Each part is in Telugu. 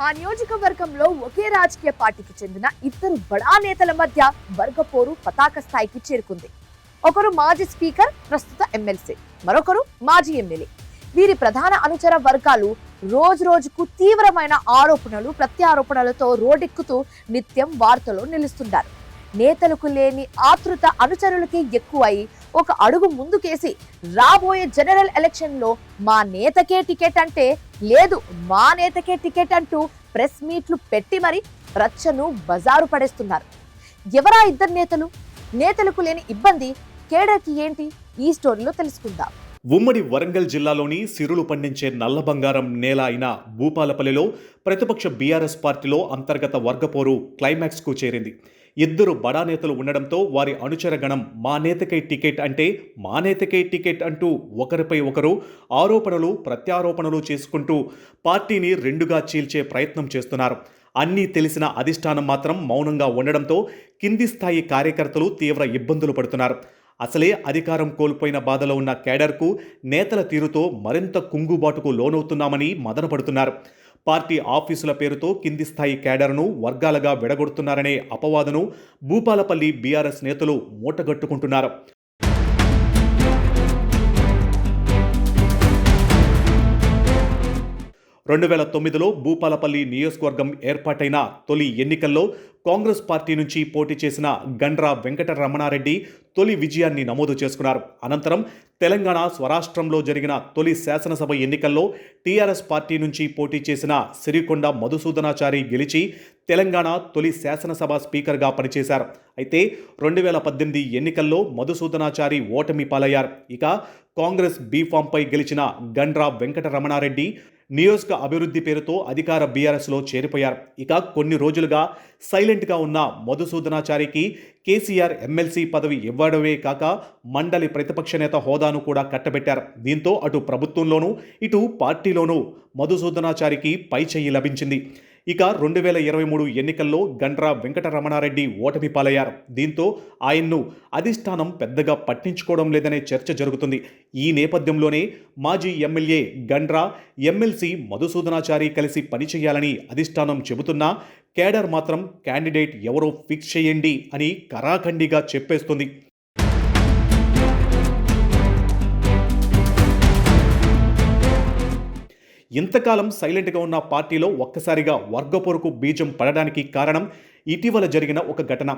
ఆ నియోజకవర్గంలో ఒకే రాజకీయ పార్టీకి చెందిన ఇద్దరు బడా నేతల మధ్య వర్గపోరు పతాక స్థాయికి చేరుకుంది. ఒకరు మాజీ స్పీకర్, ప్రస్తుత ఎమ్మెల్సీ, మరొకరు మాజీ ఎమ్మెల్యే. వీరి ప్రధాన అనుచర వర్గాలు రోజు రోజుకు తీవ్రమైన ఆరోపణలు, ప్రత్యారోపణలతో రోడ్డెక్కుతూ నిత్యం వార్తలో నిలుస్తున్నారు. నేతలకు లేని ఆతృత అనుచరులకి ఎక్కువై ఒక అడుగు ముందుకేసి రాబోయే జనరల్ ఎలక్షన్ లో మా నేతకే టికెట్ అంటే లేదు, మా నేతకే టికెట్ అంటూ ప్రెస్ మీట్లు పెట్టి మరి రచ్చను బజారు పడేస్తున్నారు. ఎవరా ఇద్దరు నేతలు? నేతలకు లేని ఇబ్బంది కేడర్కి ఏంటి? ఈ స్టోరీలో తెలుసుకుందాం. ఉమ్మడి వరంగల్ జిల్లాలోని సిరులు పండించే నల్ల బంగారం నేల అయిన భూపాలపల్లిలో ప్రతిపక్ష బీఆర్ఎస్ పార్టీలో అంతర్గత వర్గపోరు క్లైమాక్స్కు చేరింది. ఇద్దరు బడా నేతలు ఉండడంతో వారి అనుచర గణం మా నేతకై టికెట్ అంటే మా నేతకై టికెట్ అంటూ ఒకరిపై ఒకరు ఆరోపణలు, ప్రత్యారోపణలు చేసుకుంటూ పార్టీని రెండుగా చీల్చే ప్రయత్నం చేస్తున్నారు. అన్నీ తెలిసిన అధిష్టానం మాత్రం మౌనంగా ఉండడంతో కింది స్థాయి కార్యకర్తలు తీవ్ర ఇబ్బందులు పడుతున్నారు. అసలే అధికారం కోల్పోయిన బాధలో ఉన్న కేడర్కు నేతల తీరుతో మరింత కుంగుబాటుకు లోనవుతున్నామని మదనపడుతున్నారు. పార్టీ ఆఫీసుల పేరుతో కింది స్థాయి కేడర్ను వర్గాలుగా విడగొడుతున్నారనే అపవాదును భూపాలపల్లి బీఆర్ఎస్ నేతలు మూటగట్టుకుంటున్నారు. 2009లో భూపాలపల్లి నియోజకవర్గం ఏర్పాటైన తొలి ఎన్నికల్లో కాంగ్రెస్ పార్టీ నుంచి పోటీ చేసిన గండ్ర వెంకట రమణారెడ్డి తొలి విజయాన్ని నమోదు చేసుకున్నారు. అనంతరం తెలంగాణ స్వరాష్ట్రంలో జరిగిన తొలి శాసనసభ ఎన్నికల్లో టీఆర్ఎస్ పార్టీ నుంచి పోటీ చేసిన సిరికొండ మధుసూదనాచారి గెలిచి తెలంగాణ తొలి శాసనసభ స్పీకర్గా పనిచేశారు. అయితే 2018 ఎన్నికల్లో మధుసూదనాచారి ఓటమి పాలయ్యారు. ఇక కాంగ్రెస్ బీఫామ్పై గెలిచిన గండ్ర వెంకట రమణారెడ్డి నియోజక అభివృద్ధి పేరుతో అధికార బీఆర్ఎస్లో చేరిపోయారు. ఇక కొన్ని రోజులుగా సైలెంట్గా ఉన్న మధుసూదనాచారికి కేసీఆర్ ఎమ్మెల్సీ పదవి ఇవ్వడమే కాక మండలి ప్రతిపక్ష నేత హోదాను కూడా కట్టబెట్టారు. దీంతో అటు ప్రభుత్వంలోనూ ఇటు పార్టీలోనూ మధుసూదనాచారికి పైచెయ్యి లభించింది. ఇక 2023 ఎన్నికల్లో గండ్ర వెంకట రమణారెడ్డి ఓటమి పాలయ్యారు. దీంతో ఆయన్ను అధిష్టానం పెద్దగా పట్టించుకోవడం లేదనే చర్చ జరుగుతుంది. ఈ నేపథ్యంలోనే మాజీ ఎమ్మెల్యే గండ్ర, ఎమ్మెల్సీ మధుసూదనాచారి కలిసి పనిచేయాలని అధిష్టానం చెబుతున్నా కేడర్ మాత్రం క్యాండిడేట్ ఎవరో ఫిక్స్ చేయండి అని కరాఖండిగా చెప్పేస్తుంది. ఇంతకాలం సైలెంట్గా ఉన్న పార్టీలో ఒక్కసారిగా వర్గపోరుకు బీజం పడడానికి కారణం ఇటీవల జరిగిన ఒక ఘటన.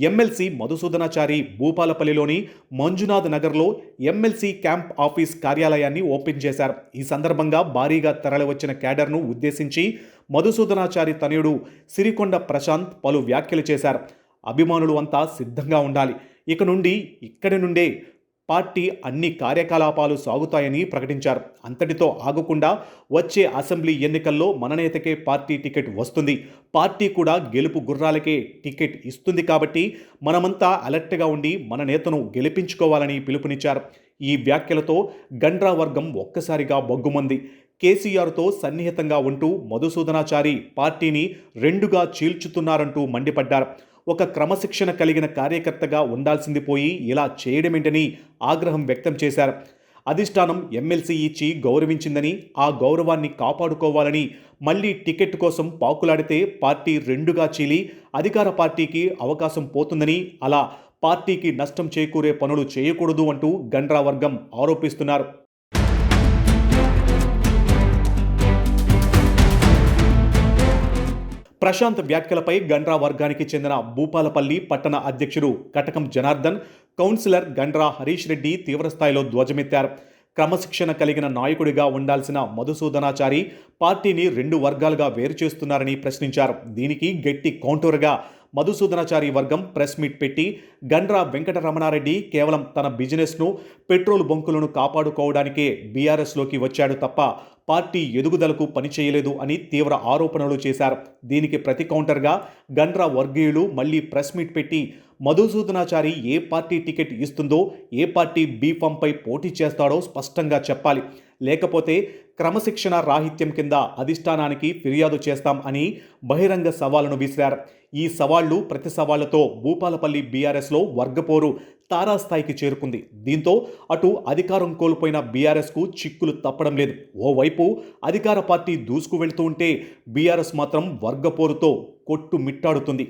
ఎమ్మెల్సీ మధుసూదనాచారి భూపాలపల్లిలోని మంజునాథ్ నగర్లో ఎమ్మెల్సీ క్యాంప్ ఆఫీస్ కార్యాలయాన్ని ఓపెన్ చేశారు. ఈ సందర్భంగా భారీగా తరలివచ్చిన క్యాడర్ను ఉద్దేశించి మధుసూదనాచారి తనయుడు సిరికొండ ప్రశాంత్ పలు వ్యాఖ్యలు చేశారు. అభిమానులు అంతా సిద్ధంగా ఉండాలి, ఇక్కడి నుండే పార్టీ అన్ని కార్యకలాపాలు సాగుతాయని ప్రకటించారు. అంతటితో ఆగకుండా వచ్చే అసెంబ్లీ ఎన్నికల్లో మన నేతకే పార్టీ టికెట్ వస్తుంది, పార్టీ కూడా గెలుపు గుర్రాలకే టికెట్ ఇస్తుంది కాబట్టి మనమంతా అలర్ట్గా ఉండి మన నేతను గెలిపించుకోవాలని పిలుపునిచ్చారు. ఈ వ్యాఖ్యలతో గండ్రా వర్గం ఒక్కసారిగా బొగ్గుమంది. కేసీఆర్తో సన్నిహితంగా ఉంటూ మధుసూదనాచారి పార్టీని రెండుగా చీల్చుతున్నారంటూ మండిపడ్డారు. ఒక క్రమశిక్షణ కలిగిన కార్యకర్తగా ఉండాల్సింది పోయి ఇలా చేయడమేంటని ఆగ్రహం వ్యక్తం చేశారు. అధిష్టానం ఎమ్మెల్సీ ఇచ్చి గౌరవించిందని, ఆ గౌరవాన్ని కాపాడుకోవాలని మళ్లీ టికెట్ కోసం పాకులాడితే పార్టీ రెండుగా చీలి అధికార పార్టీకి అవకాశం పోతుందని, అలా పార్టీకి నష్టం చేకూరే పనులు చేయకూడదు అంటూ గండ్రా వర్గం ఆరోపిస్తున్నారు. ప్రశాంత్ వ్యాఖ్యలపై గండ్రా వర్గానికి చెందిన భూపాలపల్లి పట్టణ అధ్యక్షుడు కటకం జనార్దన్, కౌన్సిలర్ గండ్రా హరీష్ రెడ్డి తీవ్రస్థాయిలో ధ్వజమెత్తారు. క్రమశిక్షణ కలిగిన నాయకుడిగా ఉండాల్సిన మధుసూదనాచారి పార్టీని రెండు వర్గాలుగా వేరు చేస్తున్నారని ప్రశ్నించారు. దీనికి గట్టి కౌంటర్గా మధుసూదనాచారి వర్గం ప్రెస్ మీట్ పెట్టి గండ్ర వెంకట రమణారెడ్డి కేవలం తన బిజినెస్ను, పెట్రోల్ బంకులను కాపాడుకోవడానికే బీఆర్ఎస్లోకి వచ్చాడు తప్ప పార్టీ ఎదుగుదలకు పనిచేయలేదు అని తీవ్ర ఆరోపణలు చేశారు. దీనికి ప్రతి కౌంటర్గా గండ్ర వర్గీయులు మళ్లీ ప్రెస్ మీట్ పెట్టి మధుసూదనాచారి ఏ పార్టీ టికెట్ ఇస్తుందో, ఏ పార్టీ బీఫామ్పై పోటీ చేస్తాడో స్పష్టంగా చెప్పాలి, లేకపోతే క్రమశిక్షణ రాహిత్యం కింద అధిష్టానానికి ఫిర్యాదు చేస్తాం అని బహిరంగ సవాలును విసిరారు. ఈ సవాళ్లు ప్రతి సవాళ్లతో భూపాలపల్లి బీఆర్ఎస్లో వర్గపోరు తారాస్థాయికి చేరుకుంది. దీంతో అటు అధికారం కోల్పోయిన బీఆర్ఎస్కు చిక్కులు తప్పడం లేదు. ఓవైపు అధికార పార్టీ దూసుకు వెళ్తూ ఉంటే బీఆర్ఎస్ మాత్రం వర్గపోరుతో కొట్టుమిట్టాడుతుంది.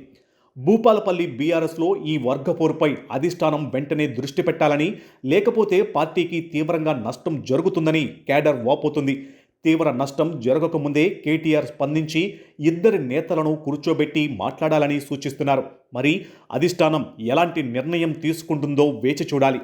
భూపాలపల్లి బీఆర్ఎస్లో ఈ వర్గపోరుపై అధిష్టానం వెంటనే దృష్టి పెట్టాలని, లేకపోతే పార్టీకి తీవ్రంగా నష్టం జరుగుతుందని కేడర్ వాపోతుంది. తీవ్ర నష్టం జరగకముందే కేటీఆర్ స్పందించి ఇద్దరి నేతలను కూర్చోబెట్టి మాట్లాడాలని సూచిస్తున్నారు. మరి అధిష్టానం ఎలాంటి నిర్ణయం తీసుకుంటుందో వేచి చూడాలి.